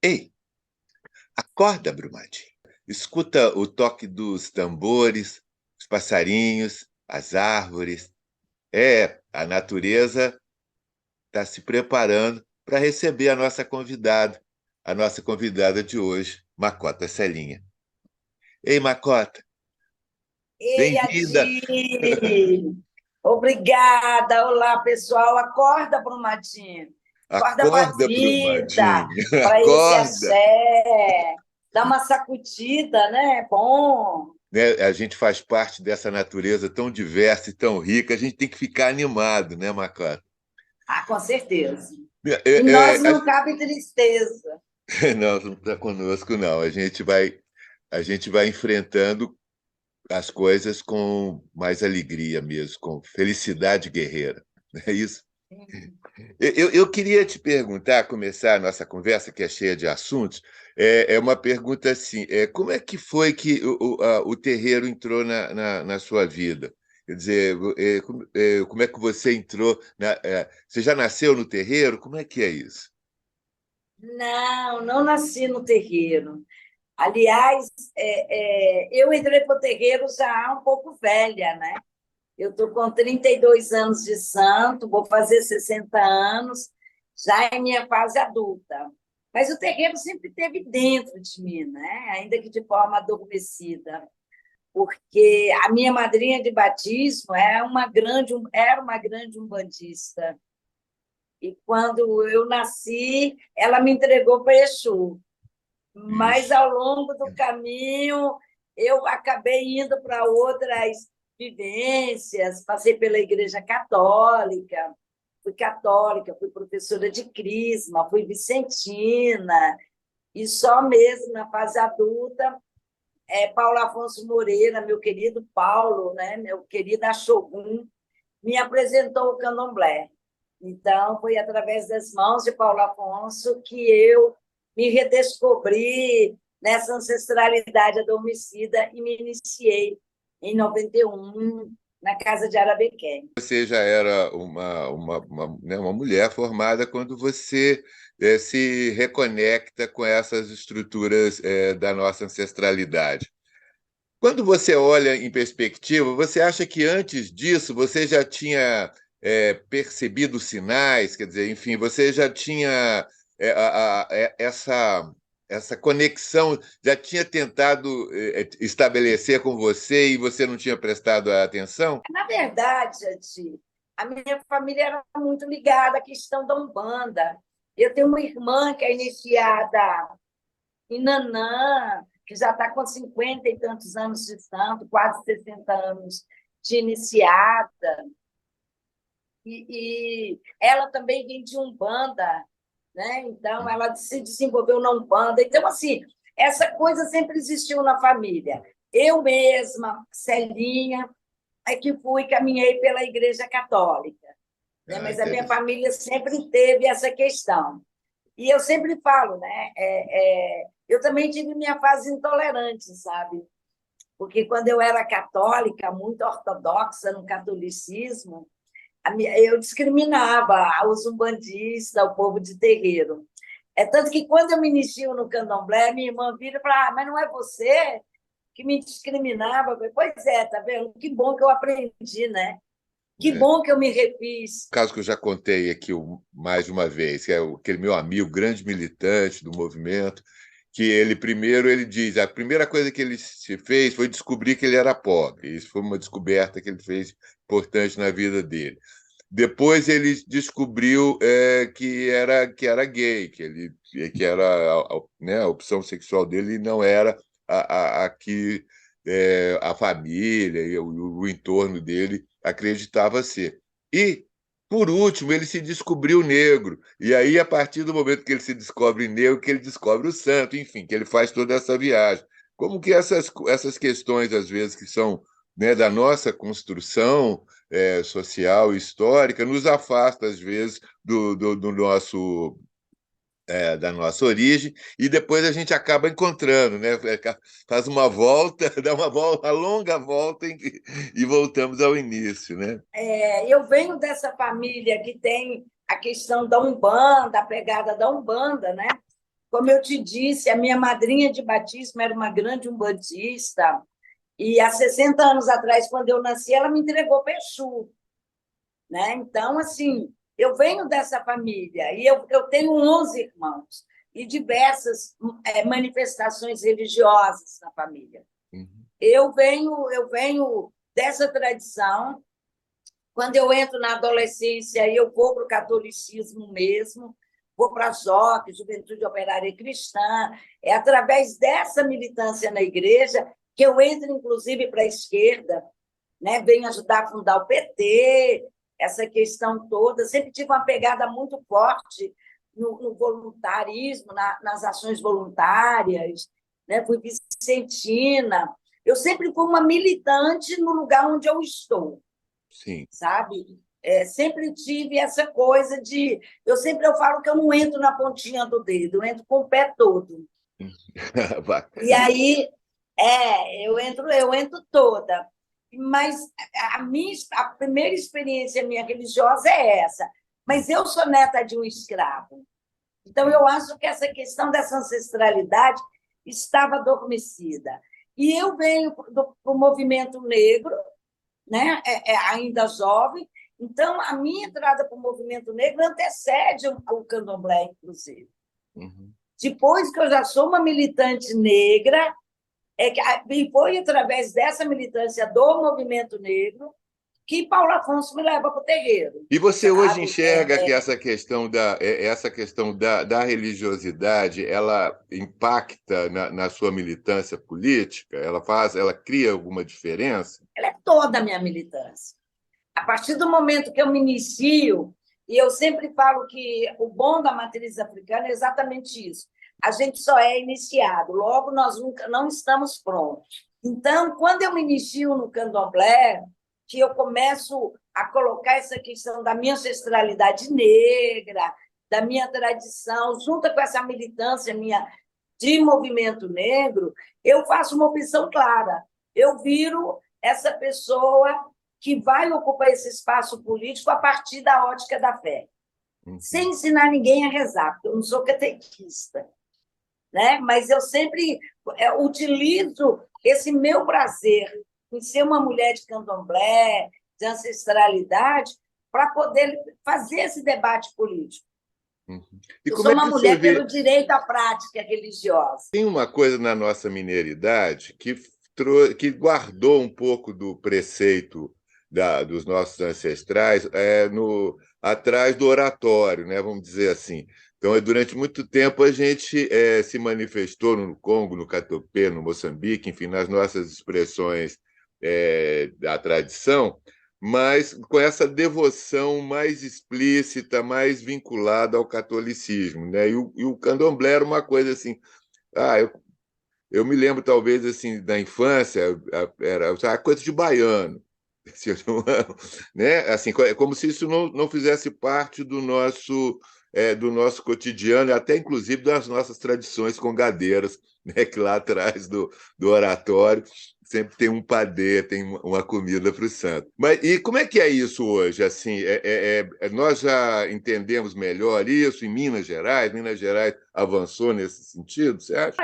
Ei, acorda, Brumadinho. Escuta o toque dos tambores, os passarinhos, as árvores. A natureza está se preparando para receber a nossa convidada de hoje, Macota Celinha. Ei, Macota, Ei, bem-vinda. Adi! Obrigada! Olá, pessoal. Acorda, Brumadinho. Acorda para a Acorda, vida, Brumadinho. para esse Acorda. axé. Dá uma sacudida, né? Bom. Né? A gente faz parte dessa natureza tão diversa e tão rica, a gente tem que ficar animado, né, Macota? Ah, com certeza. E É, nós não cabe tristeza. não, não está conosco, não. A gente vai enfrentando as coisas com mais alegria mesmo, com felicidade guerreira. Não é isso? Eu queria te perguntar, começar a nossa conversa, que é cheia de assuntos, é uma pergunta assim: como é que foi que o terreiro entrou na sua vida? Quer dizer, como é que você entrou? Você já nasceu no terreiro? Como é que é isso? Não, não nasci no terreiro. Aliás, eu entrei para o terreiro já um pouco velha, né? Eu estou com 32 anos de santo, vou fazer 60 anos, já em minha fase adulta. Mas o terreiro sempre esteve dentro de mim, né? Ainda que de forma adormecida, porque a minha madrinha de batismo era uma grande umbandista. E quando eu nasci, ela me entregou para Exu. Mas Isso. ao longo do caminho eu acabei indo para outras vivências, passei pela Igreja Católica, fui professora de Crisma, fui vicentina, e só mesmo na fase adulta, Paulo Afonso Moreira, meu querido Paulo, né, meu querido Axogum, me apresentou o candomblé. Então, foi através das mãos de Paulo Afonso que eu me redescobri nessa ancestralidade adormecida e me iniciei em 91 na casa de Arabequém. Você já era né, uma mulher formada quando você se reconecta com essas estruturas da nossa ancestralidade. Quando você olha em perspectiva, você acha que antes disso você já tinha percebido sinais, quer dizer, enfim, você já tinha essa conexão, já tinha tentado estabelecer com você e você não tinha prestado atenção? Na verdade, Ati, a minha família era muito ligada à questão da Umbanda. Eu tenho uma irmã que é iniciada em Nanã, que já está com 50 e tantos anos de santo, quase 60 anos de iniciada. E ela também vem de Umbanda, né? Então ela se desenvolveu na Umbanda. Então, assim, essa coisa sempre existiu na família. Eu mesma, Celinha, é que fui caminhei pela Igreja Católica, né? Ah, Mas a minha interessante. família sempre teve essa questão. E eu sempre falo, né? Eu também tive minha fase intolerante, sabe? Porque quando eu era católica, muito ortodoxa no catolicismo, eu discriminava os umbandistas, o povo de terreiro. É tanto que quando eu me inicio no candomblé, minha irmã vira e fala: mas não é você que me discriminava? Eu falei, pois é, tá vendo? Que bom que eu aprendi, né? Que É. bom que eu me refiz. Caso que eu já contei aqui mais de uma vez, que é aquele meu amigo, grande militante do movimento, que ele diz, a primeira coisa que ele se fez foi descobrir que ele era pobre. Isso foi uma descoberta que ele fez importante na vida dele. Depois ele descobriu que era gay, né, a opção sexual dele não era a que a família e o entorno dele acreditava ser. E, por último, ele se descobriu negro. E aí, a partir do momento que ele se descobre negro, que ele descobre o santo, enfim, que ele faz toda essa viagem. Como que essas questões, às vezes, que são, né, da nossa construção social e histórica, nos afasta, às vezes, do nosso, da nossa origem, e depois a gente acaba encontrando, né? Faz uma volta, dá uma volta, uma longa volta e voltamos ao início, né? Eu venho dessa família que tem a questão da Umbanda, a pegada da Umbanda, né? Como eu te disse, a minha madrinha de batismo era uma grande umbandista, e há 60 anos atrás, quando eu nasci, ela me entregou para Exu, né? Então, assim, eu venho dessa família, e eu tenho 11 irmãos, e diversas manifestações religiosas na família. Uhum. Eu venho dessa tradição. Quando eu entro na adolescência, eu vou para o catolicismo mesmo, vou para a JOC, Juventude Operária Cristã. É através dessa militância na igreja que eu entro, inclusive, para a esquerda, né? Venho ajudar a fundar o PT, essa questão toda. Sempre tive uma pegada muito forte no voluntarismo, nas ações voluntárias, né? Fui vicentina. Eu sempre fui uma militante no lugar onde eu estou. Sim. Sabe? Sempre tive essa coisa de... Eu falo que eu não entro na pontinha do dedo, eu entro com o pé todo. E aí, eu entro toda. Mas a primeira experiência minha religiosa é essa. Mas eu sou neta de um escravo. Então, eu acho que essa questão dessa ancestralidade estava adormecida. E eu venho do movimento negro, né? Ainda jovem. Então, a minha entrada para o movimento negro antecede o candomblé, inclusive. Uhum. Depois que eu já sou uma militante negra, e foi através dessa militância do movimento negro que Paulo Afonso me leva para o terreiro. E você hoje Sabe? enxerga que essa questão da religiosidade, ela impacta na sua militância política? Ela cria alguma diferença? Ela é toda a minha militância. A partir do momento que eu me inicio, e eu sempre falo que o bom da matriz africana é exatamente isso. A gente só é iniciado, logo nós nunca não estamos prontos. Então, quando eu me inicio no candomblé, que eu começo a colocar essa questão da minha ancestralidade negra, da minha tradição, junto com essa militância minha de movimento negro, eu faço uma opção clara. Eu viro essa pessoa que vai ocupar esse espaço político a partir da ótica da fé, sem ensinar ninguém a rezar, porque eu não sou catequista, né? Mas eu sempre utilizo esse meu prazer em ser uma mulher de candomblé, de ancestralidade, para poder fazer esse debate político. Uhum. E Eu como sou é uma que você mulher pelo vê? direito à prática religiosa. Tem uma coisa na nossa mineridade que guardou um pouco do preceito dos nossos ancestrais atrás do oratório, né? Vamos dizer assim. Então, durante muito tempo, a gente se manifestou no Congo, no Catopê, no Moçambique, enfim, nas nossas expressões da tradição, mas com essa devoção mais explícita, mais vinculada ao catolicismo, né? E o candomblé era uma coisa assim. Eu me lembro, talvez, assim, da infância, era coisa de baiano, né? Assim, como se isso não fizesse parte do nosso cotidiano, até inclusive das nossas tradições congadeiras, né? Que lá atrás do oratório sempre tem um padê, tem uma comida para o santo. E como é que é isso hoje? Assim, nós já entendemos melhor isso em Minas Gerais? Minas Gerais avançou nesse sentido, você acha?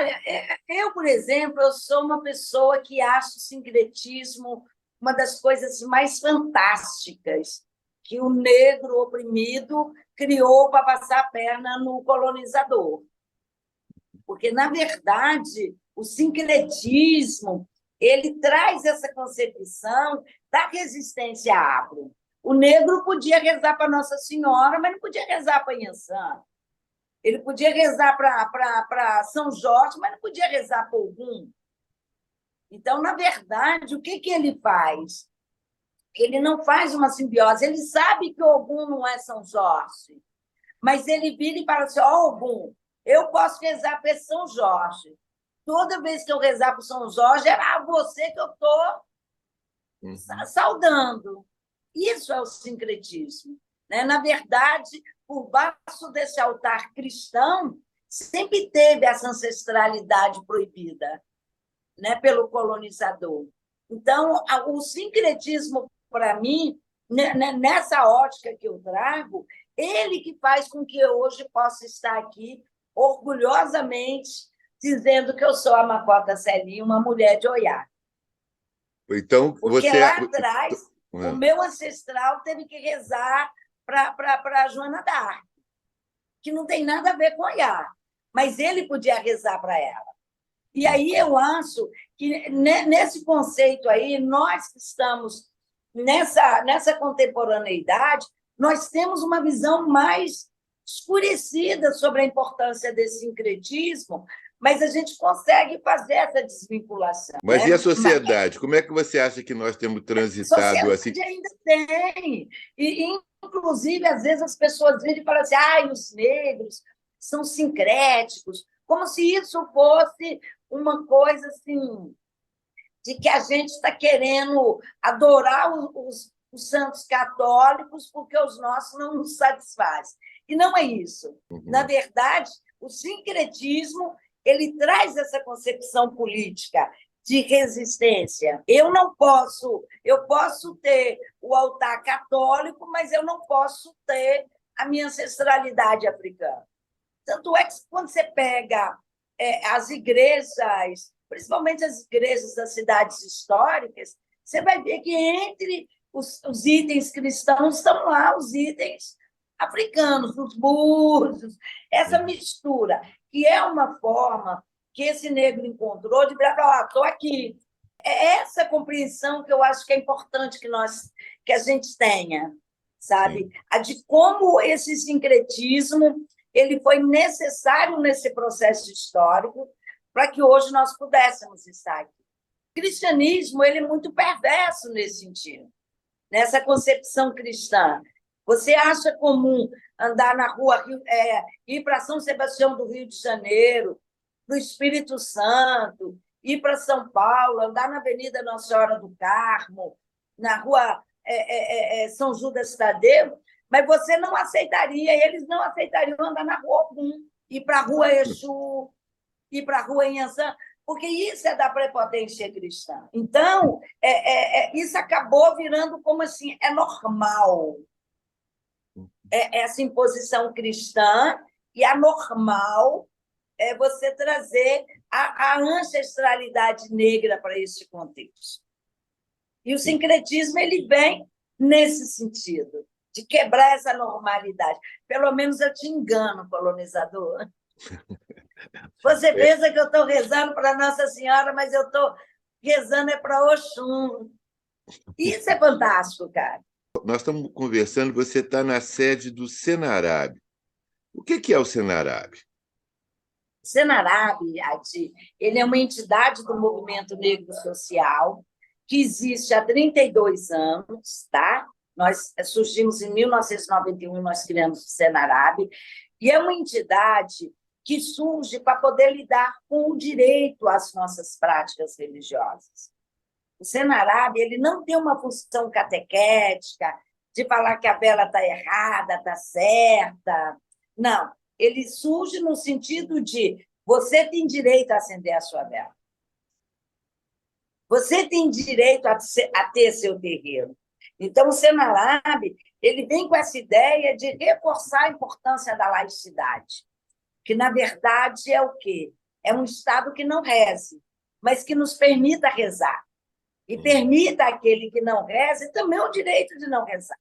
Eu, por exemplo, eu sou uma pessoa que acho o sincretismo uma das coisas mais fantásticas que o negro oprimido criou para passar a perna no colonizador. Porque, na verdade, o sincretismo ele traz essa concepção da resistência afro. O negro podia rezar para Nossa Senhora, mas não podia rezar para Inhansã. Ele podia rezar para São Jorge, mas não podia rezar para Ogum. Então, na verdade, o que ele faz? Ele não faz uma simbiose. Ele sabe que Ogum não é São Jorge, mas ele vira e fala assim: ó, Ogum, eu posso rezar para São Jorge. Toda vez que eu rezar para São Jorge, é a você que eu estou saudando. Isso é o sincretismo. Né? Na verdade, por baixo desse altar cristão, sempre teve essa ancestralidade proibida, né, pelo colonizador. Então, o sincretismo, para mim, nessa ótica que eu trago, ele que faz com que eu hoje possa estar aqui orgulhosamente, dizendo que eu sou a Makota Celinho, uma mulher de Oiá. Então, Porque você... lá atrás, o meu ancestral teve que rezar para Joana d'Arc, que não tem nada a ver com Oiá, mas ele podia rezar para ela. E aí eu acho que, nesse conceito aí, nós que estamos nessa contemporaneidade, nós temos uma visão mais escurecida sobre a importância desse sincretismo, mas a gente consegue fazer essa desvinculação. Mas e a sociedade? Como é que você acha que nós temos transitado A assim? sociedade ainda tem. Inclusive, às vezes as pessoas viram e falam assim: os negros são sincréticos, como se isso fosse uma coisa assim, de que a gente está querendo adorar os santos católicos porque os nossos não nos satisfazem. E não é isso. Na verdade, o sincretismo ele traz essa concepção política de resistência. Eu posso ter o altar católico, mas eu não posso ter a minha ancestralidade africana. Tanto é que quando você pega as igrejas, principalmente as igrejas das cidades históricas, você vai ver que entre os itens cristãos estão lá os itens africanos, os búzios, essa mistura, que é uma forma que esse negro encontrou de falar: estou aqui. É essa compreensão que eu acho que é importante que a gente tenha, sabe? A de como esse sincretismo ele foi necessário nesse processo histórico para que hoje nós pudéssemos estar aqui. O cristianismo ele é muito perverso nesse sentido, nessa concepção cristã. Você acha comum andar na rua, ir para São Sebastião do Rio de Janeiro, para o Espírito Santo, ir para São Paulo, andar na Avenida Nossa Senhora do Carmo, na rua São Judas Tadeu, mas você não aceitaria, eles não aceitariam andar na rua Ogum, ir para a rua Exu, ir para a rua Inhansã, porque isso é da prepotência cristã. Então, isso acabou virando como assim, é normal. Essa imposição cristã, e a normal é você trazer a ancestralidade negra para esse contexto. E o sincretismo ele vem nesse sentido, de quebrar essa normalidade. Pelo menos eu te engano, colonizador. Você pensa que eu estou rezando para Nossa Senhora, mas eu estou rezando para Oxum. Isso é fantástico, cara. Nós estamos conversando, você está na sede do Senarab. O que é o Senarab? O Senarab, Adi, ele é uma entidade do movimento negro social que existe há 32 anos, tá? Nós surgimos em 1991, nós criamos o Senarab, e é uma entidade que surge para poder lidar com o direito às nossas práticas religiosas. O Senarab ele não tem uma função catequética de falar que a vela está errada, está certa. Não, ele surge no sentido de você tem direito a acender a sua vela. Você tem direito a ter seu terreiro. Então, o Senarab ele vem com essa ideia de reforçar a importância da laicidade, que, na verdade, é o quê? É um Estado que não reze, mas que nos permita rezar. E permita àquele que não reze também o direito de não rezar.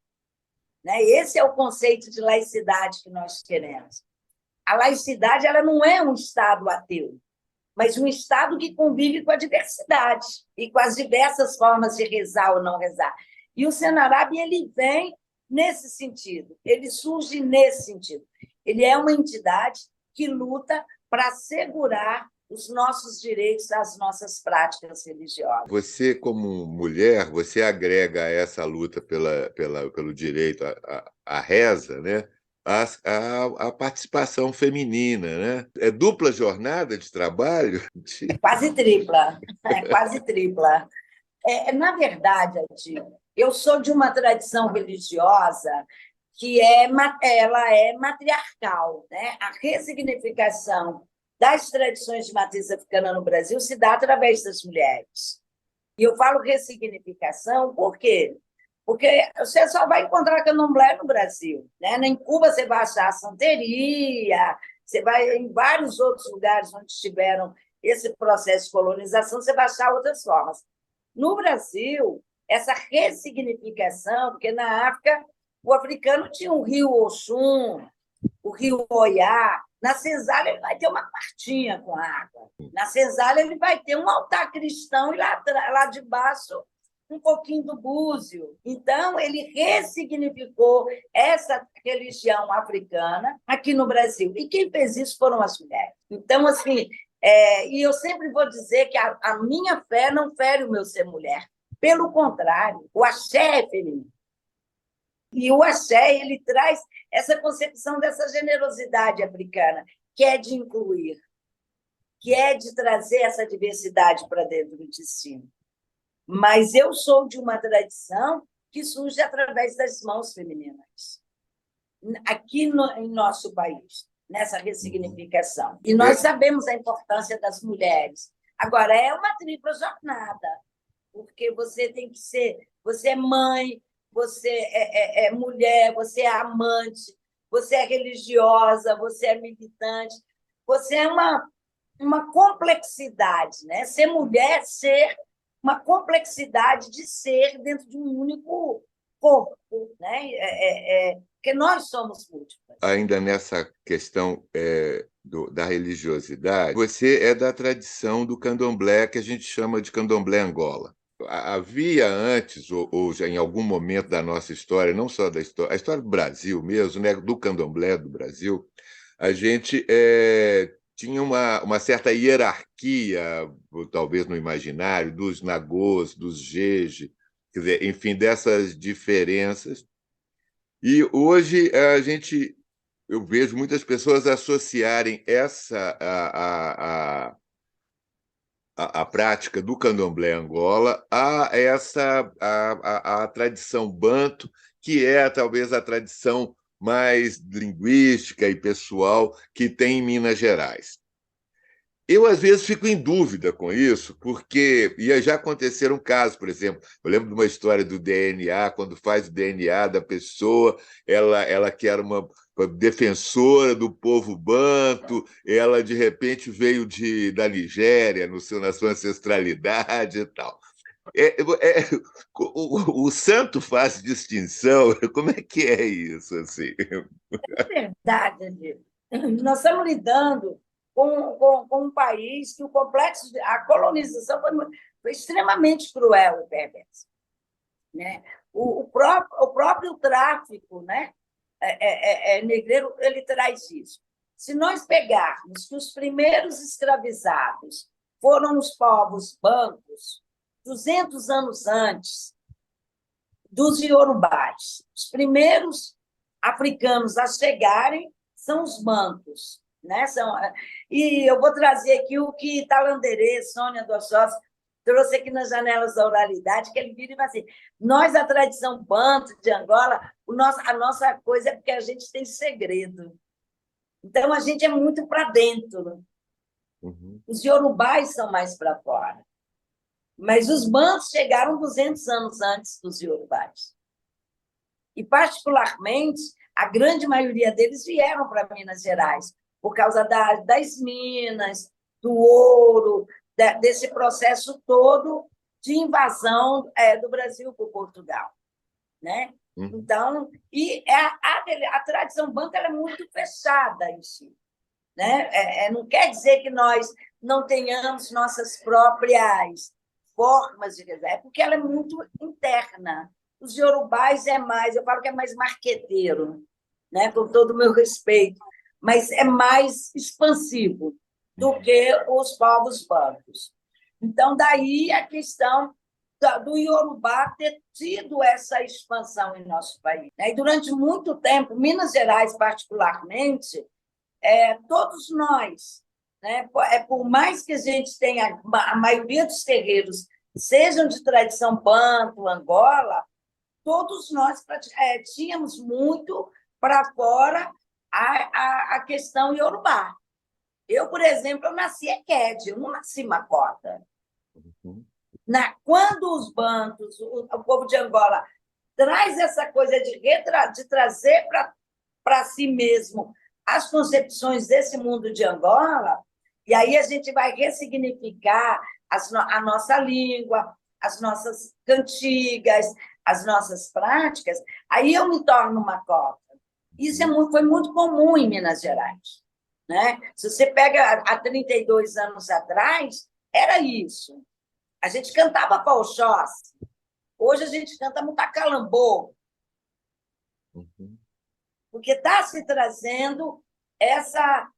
Esse é o conceito de laicidade que nós queremos. A laicidade ela não é um Estado ateu, mas um Estado que convive com a diversidade e com as diversas formas de rezar ou não rezar. E o Senarab ele vem nesse sentido, ele surge nesse sentido. Ele é uma entidade que luta para assegurar os nossos direitos às nossas práticas religiosas. Você, como mulher, você agrega a essa luta pelo direito à reza, né? A participação feminina, né? É dupla jornada de trabalho? É quase tripla, é quase tripla. Na verdade, eu sou de uma tradição religiosa que ela é matriarcal, né? A ressignificação das tradições de matriz africana no Brasil se dá através das mulheres. E eu falo ressignificação por quê? Porque você só vai encontrar candomblé no Brasil. Né? Em Cuba você vai achar a santeria, Você vai em vários outros lugares onde tiveram esse processo de colonização, você vai achar outras formas. No Brasil, essa ressignificação, porque na África o africano tinha o rio Oxum, o rio Oiá. Na senzala ele vai ter uma quartinha com água. Na senzala ele vai ter um altar cristão e lá debaixo um pouquinho do búzio. Então, ele ressignificou essa religião africana aqui no Brasil. E quem fez isso foram as mulheres. Então, assim, e eu sempre vou dizer que a minha fé não fere o meu ser mulher. Pelo contrário, o axé é feminino. E o axé, ele traz essa concepção dessa generosidade africana, que é de incluir, que é de trazer essa diversidade para dentro de si. Mas eu sou de uma tradição que surge através das mãos femininas, aqui em nosso país, nessa ressignificação. E nós sabemos a importância das mulheres. Agora, é uma tripla jornada, porque você tem que ser... Você é mãe, você é mulher, você é amante, você é religiosa, você é militante, você é uma complexidade, né? Ser mulher, ser uma complexidade de ser dentro de um único corpo, né? Porque nós somos múltiplas. Ainda nessa questão da religiosidade, você é da tradição do candomblé, que a gente chama de candomblé Angola. Havia antes, ou já em algum momento da nossa história, não só da história, a história do Brasil mesmo, né, do candomblé do Brasil, a gente tinha uma certa hierarquia, talvez no imaginário, dos nagôs, dos jeje, quer dizer, enfim, dessas diferenças. E hoje eu vejo muitas pessoas associarem a prática do candomblé Angola a tradição banto, que é talvez a tradição mais linguística e pessoal que tem em Minas Gerais. Eu, às vezes, fico em dúvida com isso, porque já aconteceram casos, por exemplo, eu lembro de uma história do DNA, quando faz o DNA da pessoa, ela que era uma defensora do povo banto, ela, de repente, veio da Nigéria, na sua ancestralidade e tal. O santo faz distinção? Como é que é isso? Assim? É verdade, Angelo. Nós estamos lidando com um país que a colonização foi extremamente cruel e perversa, né? O próprio tráfico, né? Negreiro, ele traz isso. Se nós pegarmos que os primeiros escravizados foram os povos bancos, 200 anos antes dos iorubás, os primeiros africanos a chegarem são os bancos, né? E eu vou trazer aqui o que Talanderê, Sônia dos Sócios, trouxe aqui nas Janelas da Oralidade, que ele vira e fala assim: nós, a tradição banto de Angola, a nossa coisa é porque a gente tem segredo. Então, a gente é muito para dentro. Uhum. Os iorubás são mais para fora. Mas os bantos chegaram 200 anos antes dos iorubás. E, particularmente, a grande maioria deles vieram para Minas Gerais, por causa das minas, do ouro, desse processo todo de invasão do Brasil por Portugal, né? Então, a tradição banca é muito fechada em si, né? Não quer dizer que nós não tenhamos nossas próprias formas de rezar, é porque ela é muito interna. Os iorubás eu falo que é mais marqueteiro, né? Com todo o meu respeito, mas é mais expansivo do que os povos bancos. Então, daí a questão do Iorubá ter tido essa expansão em nosso país. E durante muito tempo, Minas Gerais, particularmente, todos nós, né? Por mais que a gente tenha, a maioria dos terreiros sejam de tradição banto, Angola, todos nós tínhamos muito para fora a questão iorubá. Eu, por exemplo, eu nasci Ekede, eu não nasci Makota. Quando os bantos, o povo de Angola, traz essa coisa de trazer para si mesmo as concepções desse mundo de Angola, e aí a gente vai ressignificar a nossa língua, as nossas cantigas, as nossas práticas, aí eu me torno uma cota. Isso foi muito comum em Minas Gerais. Né? Se você pega há 32 anos atrás, era isso. A gente cantava Pauxós, hoje a gente canta Mutacalambô, porque está se trazendo essa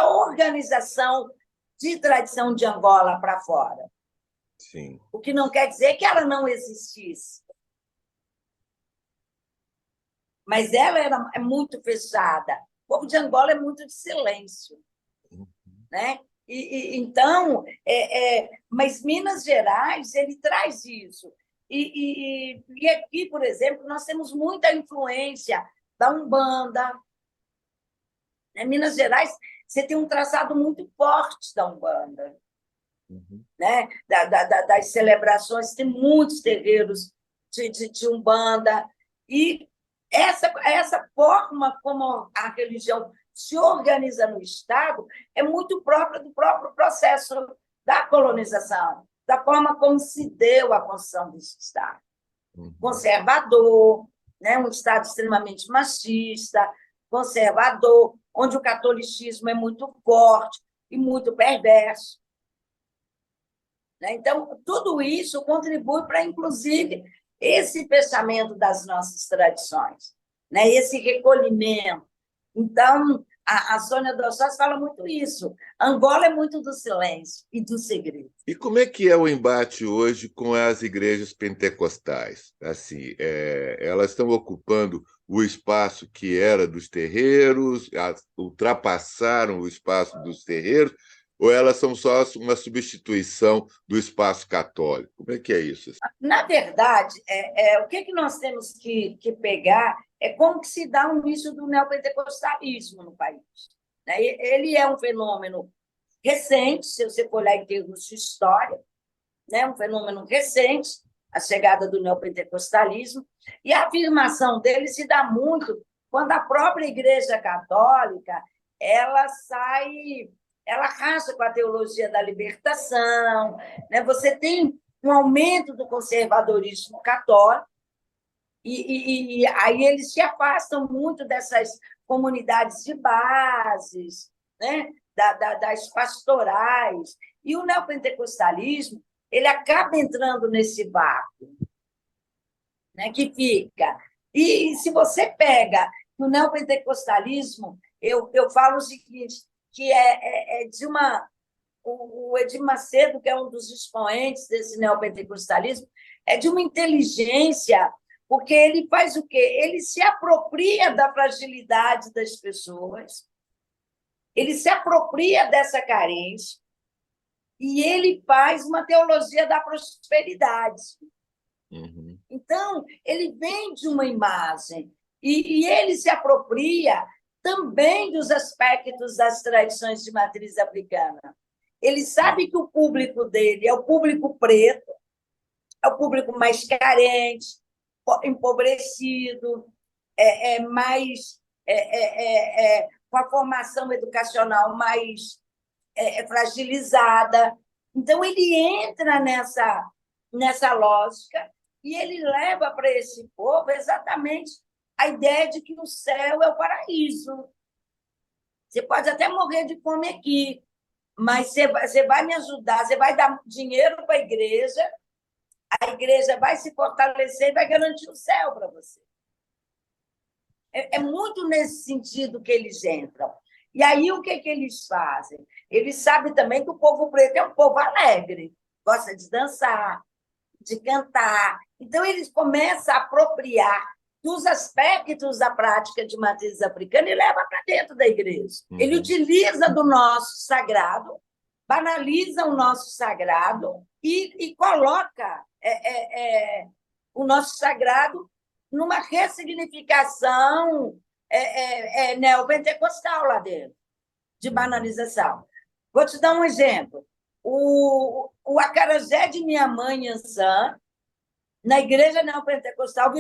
organização de tradição de Angola para fora. Sim. O que não quer dizer que ela não existisse. Mas ela é muito fechada. O povo de Angola é muito de silêncio. Né? Então, mas Minas Gerais ele traz isso. E aqui, por exemplo, nós temos muita influência da Umbanda. Em Minas Gerais, você tem um traçado muito forte da Umbanda. Né? Das celebrações, tem muitos terreiros de Umbanda. E essa forma como a religião se organiza no Estado é muito própria do próprio processo da colonização, da forma como se deu a construção desse Estado. Conservador, né? Um Estado extremamente machista, conservador, onde o catolicismo é muito forte e muito perverso. Então, tudo isso contribui para, inclusive, esse fechamento das nossas tradições, né? Esse recolhimento. Então, a Sônia Dossós fala muito isso. Angola é muito do silêncio e do segredo. E como é que é o embate hoje com as igrejas pentecostais? Assim, elas estão ocupando o espaço que era dos terreiros, ultrapassaram o espaço dos terreiros, ou elas são só uma substituição do espaço católico? Como é que é isso? Na verdade, o que nós temos que pegar é como que se dá o início do neopentecostalismo no país. Né? Ele é um fenômeno recente, se você for olhar em termos de história, né? Um fenômeno recente, a chegada do neopentecostalismo, e a afirmação dele se dá muito quando a própria Igreja Católica ela racha com a teologia da libertação, né? Você tem um aumento do conservadorismo católico, e aí eles se afastam muito dessas comunidades de bases, né? Das pastorais, e o neopentecostalismo ele acaba entrando nesse barco, né? Que fica. E se você pega o neopentecostalismo, eu falo o seguinte, que o Edir Macedo, que é um dos expoentes desse neopentecostalismo, é de uma inteligência, porque ele faz o quê? Ele se apropria da fragilidade das pessoas, ele se apropria dessa carência, e ele faz uma teologia da prosperidade. Então, ele vende uma imagem, e ele se apropria também dos aspectos das tradições de matriz africana. Ele sabe que o público dele é o público preto, é o público mais carente, empobrecido, com a formação educacional mais fragilizada. Então, ele entra nessa lógica e ele leva para esse povo exatamente a ideia de que o céu é o paraíso. Você pode até morrer de fome aqui, mas você vai me ajudar, você vai dar dinheiro para a igreja vai se fortalecer e vai garantir o céu para você. É muito nesse sentido que eles entram. E aí, o que eles fazem? Eles sabem também que o povo preto é um povo alegre, gosta de dançar, de cantar. Então, eles começam a apropriar dos aspectos da prática de matriz africana e leva para dentro da igreja. Ele utiliza do nosso sagrado, banaliza o nosso sagrado e coloca o nosso sagrado numa ressignificação neopentecostal lá dentro, de banalização. Vou te dar um exemplo. O acarajé de minha mãe, Ançã, na igreja neopentecostal,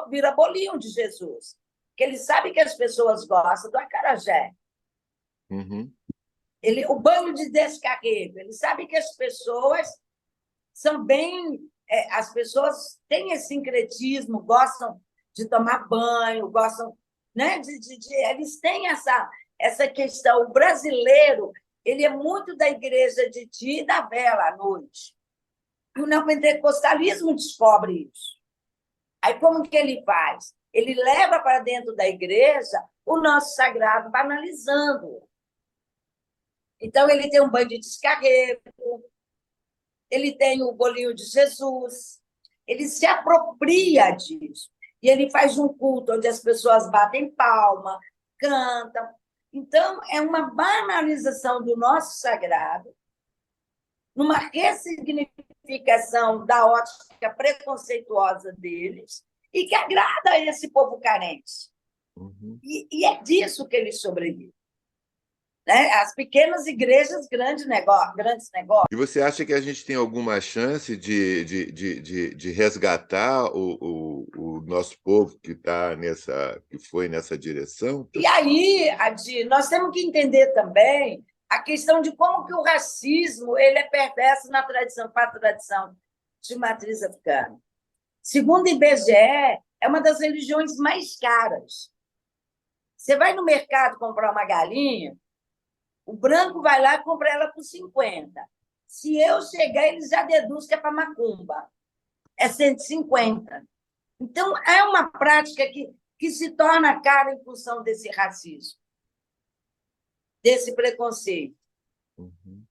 vira bolinho de Jesus. que ele sabe que as pessoas gostam do acarajé. Uhum. O banho de descarrego, ele sabe que as pessoas são bem... as pessoas têm esse sincretismo, gostam de tomar banho, gostam... Né, eles têm essa questão. O brasileiro, ele é muito da igreja de dia e da vela à noite. E o neopentecostalismo descobre isso. Aí, como que ele faz? Ele leva para dentro da igreja o nosso sagrado, banalizando. Então, ele tem um banho de descarrego, ele tem o bolinho de Jesus, ele se apropria disso. E ele faz um culto onde as pessoas batem palma, cantam. Então, é uma banalização do nosso sagrado, numa ressignificação da ótica preconceituosa deles, e que agrada a esse povo carente. Uhum. E é disso que eles sobrevivem. Né? As pequenas igrejas, grandes negócios. E você acha que a gente tem alguma chance de resgatar o nosso povo que foi nessa direção? E aí, Adi, nós temos que entender também a questão de como que o racismo ele é perverso para a tradição de matriz africana. Segundo o IBGE, é uma das religiões mais caras. Você vai no mercado comprar uma galinha, o branco vai lá e compra ela por 50. Se eu chegar, eles já deduzem que é para macumba. É 150. Então, é uma prática que se torna cara em função desse racismo, desse preconceito. Uhum.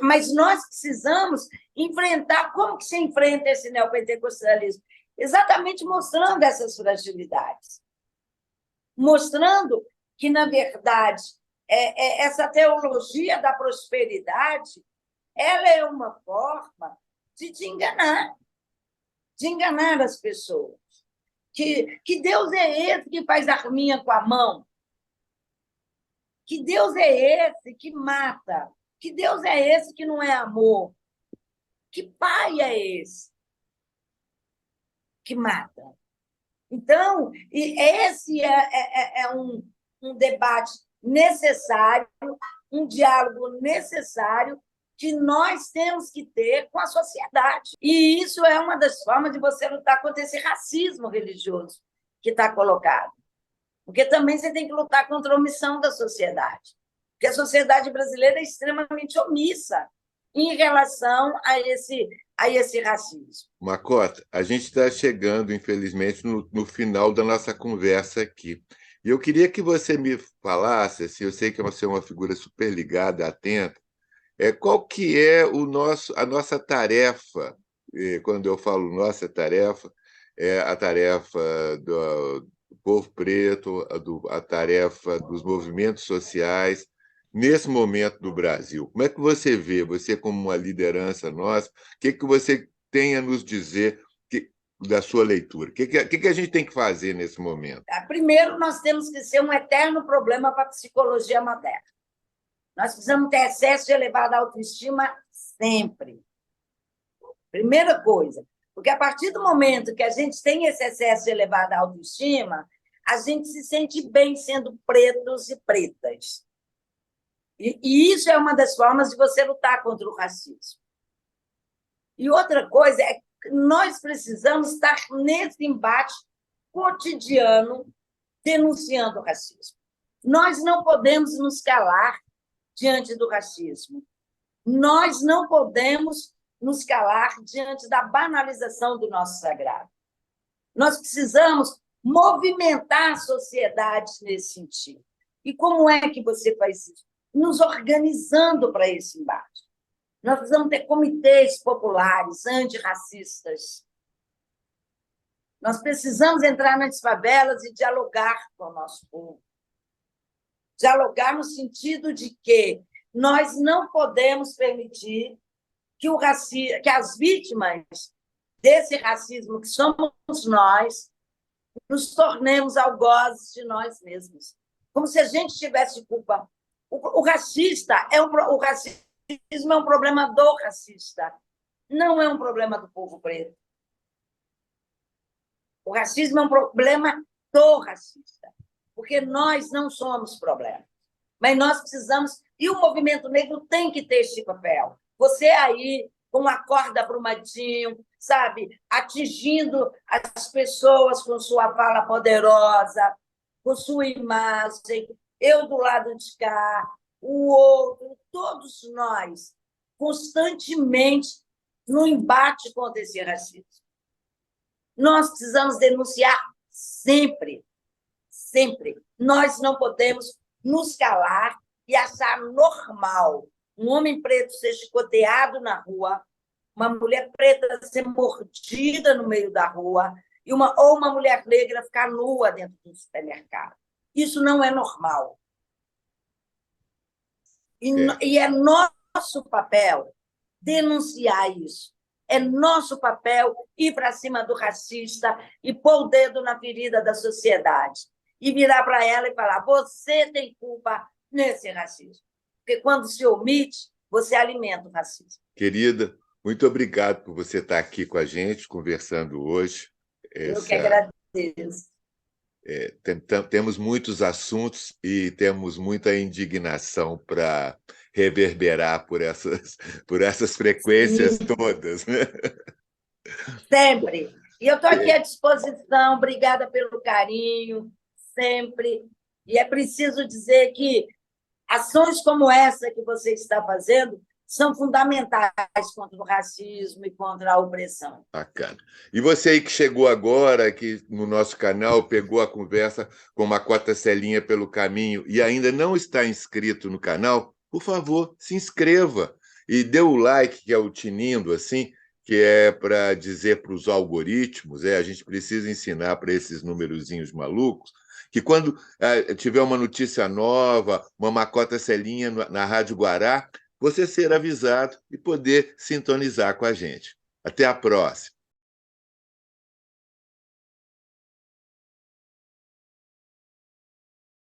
Mas nós precisamos enfrentar. Como que se enfrenta esse neopentecostalismo? Exatamente mostrando essas fragilidades. Mostrando que, na verdade, essa teologia da prosperidade ela é uma forma de te enganar as pessoas. Que Deus é esse que faz arminha com a mão? Que Deus é esse que mata? Que Deus é esse que não é amor? Que pai é esse que mata? Então, esse é um debate necessário, um diálogo necessário que nós temos que ter com a sociedade. E isso é uma das formas de você lutar contra esse racismo religioso que está colocado. Porque também você tem que lutar contra a omissão da sociedade. Porque a sociedade brasileira é extremamente omissa em relação a esse racismo. Macota, a gente está chegando, infelizmente, no final da nossa conversa aqui. E eu queria que você me falasse, assim, eu sei que você é uma figura super ligada, atenta, qual que é a nossa tarefa, quando eu falo nossa tarefa, é a tarefa do povo preto, a tarefa dos movimentos sociais, nesse momento do Brasil. Como é que você vê, você como uma liderança nossa, o que você tem a nos dizer da sua leitura? O que a gente tem que fazer nesse momento? Primeiro, nós temos que ser um eterno problema para a psicologia moderna. Nós precisamos ter excesso de elevada autoestima sempre. Primeira coisa. Porque a partir do momento que a gente tem esse excesso de elevada autoestima, a gente se sente bem sendo pretos e pretas. E isso é uma das formas de você lutar contra o racismo. E outra coisa é que nós precisamos estar nesse embate cotidiano denunciando o racismo. Nós não podemos nos calar diante do racismo. Nós não podemos nos calar diante da banalização do nosso sagrado. Nós precisamos movimentar a sociedade nesse sentido. E como é que você faz isso? Nos organizando para esse embate. Nós precisamos ter comitês populares, antirracistas. Nós precisamos entrar nas favelas e dialogar com o nosso povo. Dialogar no sentido de que nós não podemos permitir que as vítimas desse racismo, que somos nós, nos tornemos algozes de nós mesmos. Como se a gente tivesse culpa. O racismo é um problema do racista, não é um problema do povo preto. O racismo é um problema do racista. porque nós não somos problema. Mas nós precisamos, e o movimento negro tem que ter esse papel. Você aí, com uma corda abrumadinho, sabe, atingindo as pessoas com sua fala poderosa, com sua imagem, eu do lado de cá, o outro, todos nós, constantemente no embate contra esse racismo. Nós precisamos denunciar sempre, sempre. Nós não podemos nos calar e achar normal um homem preto ser chicoteado na rua, uma mulher preta ser mordida no meio da rua ou uma mulher negra ficar nua dentro do supermercado. Isso não é normal. E é nosso papel denunciar isso. É nosso papel ir para cima do racista e pôr o dedo na ferida da sociedade. E virar para ela e falar: você tem culpa nesse racismo. Porque quando se omite, você alimenta o racismo. Querida, muito obrigado por você estar aqui com a gente, conversando hoje. Eu que agradeço. Temos muitos assuntos e temos muita indignação para reverberar por essas frequências todas. Né? Sempre. E eu estou aqui à disposição. Obrigada pelo carinho, sempre. E é preciso dizer que ações como essa que você está fazendo são fundamentais contra o racismo e contra a opressão. Bacana. E você aí que chegou agora, que no nosso canal pegou a conversa com Makota Celinha pelo caminho e ainda não está inscrito no canal, por favor, se inscreva e dê o like, que é o tinindo, assim, que é para dizer para os algoritmos, a gente precisa ensinar para esses numerozinhos malucos, que quando tiver uma notícia nova, uma Makota Celinha na Rádio Guará, você ser avisado e poder sintonizar com a gente. Até a próxima.